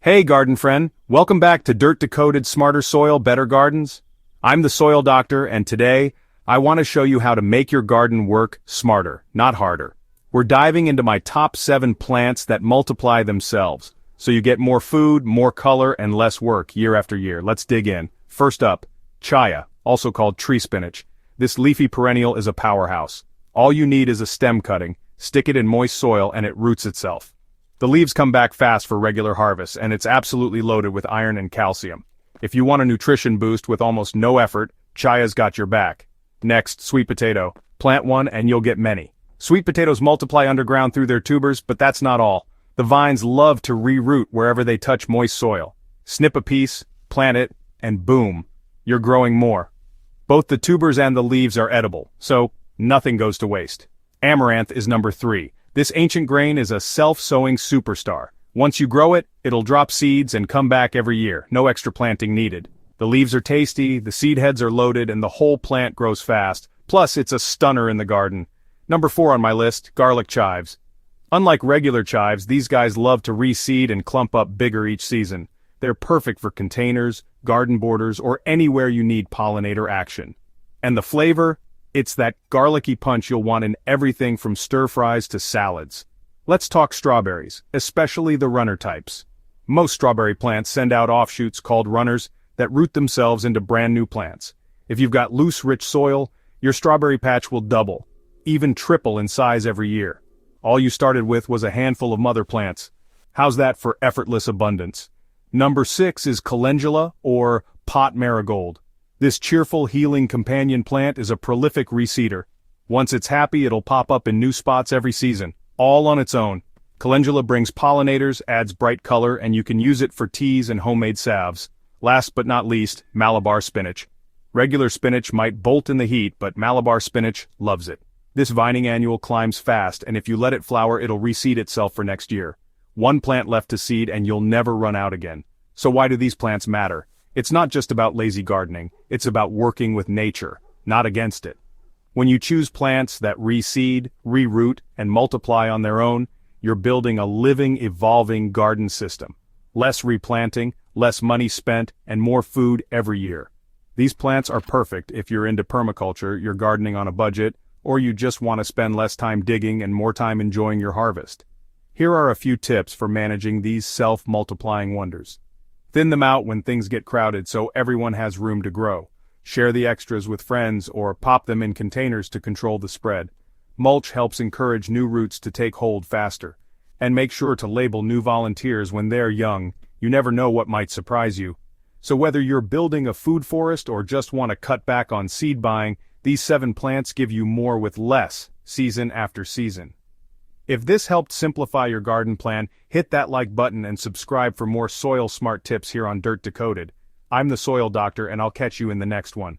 Hey garden friend, welcome back to Decoded Smarter Soil, Better Gardens. I'm the Soil Doctor and today, I want to show you how to make your garden work smarter, not harder. We're diving into my top 7 plants that multiply themselves, so you get more food, more color, and less work year after year. Let's dig in. First up, chia, also called tree spinach. This leafy perennial is a powerhouse. All you need is a stem cutting, stick it in moist soil and it roots itself. The leaves come back fast for regular harvest, and it's absolutely loaded with iron and calcium. If you want a nutrition boost with almost no effort, chia's got your back. Next, sweet potato. Plant one and you'll get many. Sweet potatoes multiply underground through their tubers, but that's not all. The vines love to re-root wherever they touch moist soil. Snip a piece, plant it, and boom, you're growing more. Both the tubers and the leaves are edible, so nothing goes to waste. Amaranth is number 3. This ancient grain is a self-sowing superstar. Once you grow it, it'll drop seeds and come back every year, no extra planting needed. The leaves are tasty, the seed heads are loaded, and the whole plant grows fast. Plus, it's a stunner in the garden. Number 4 on my list, garlic chives. Unlike regular chives, these guys love to reseed and clump up bigger each season. They're perfect for containers, garden borders, or anywhere you need pollinator action. And the flavor? It's that garlicky punch you'll want in everything from stir-fries to salads. Let's talk strawberries, especially the runner types. Most strawberry plants send out offshoots called runners that root themselves into brand new plants. If you've got loose, rich soil, your strawberry patch will double, even triple in size every year. All you started with was a handful of mother plants. How's that for effortless abundance? Number 6 is calendula, or pot marigold. This cheerful, healing companion plant is a prolific reseeder. Once it's happy, it'll pop up in new spots every season, all on its own. Calendula brings pollinators, adds bright color, and you can use it for teas and homemade salves. Last but not least, Malabar spinach. Regular spinach might bolt in the heat, but Malabar spinach loves it. This vining annual climbs fast, and if you let it flower, it'll reseed itself for next year. One plant left to seed and you'll never run out again. So why do these plants matter? It's not just about lazy gardening, it's about working with nature, not against it. When you choose plants that reseed, re-root, and multiply on their own, you're building a living, evolving garden system. Less replanting, less money spent, and more food every year. These plants are perfect if you're into permaculture, you're gardening on a budget, or you just want to spend less time digging and more time enjoying your harvest. Here are a few tips for managing these self-multiplying wonders. Thin them out when things get crowded so everyone has room to grow. Share the extras with friends or pop them in containers to control the spread. Mulch helps encourage new roots to take hold faster. And make sure to label new volunteers when they're young. You never know what might surprise you. So whether you're building a food forest or just want to cut back on seed buying, these 7 plants give you more with less, season after season. If this helped simplify your garden plan, hit that like button and subscribe for more soil smart tips here on Dirt Decoded. I'm the Soil Doctor and I'll catch you in the next one.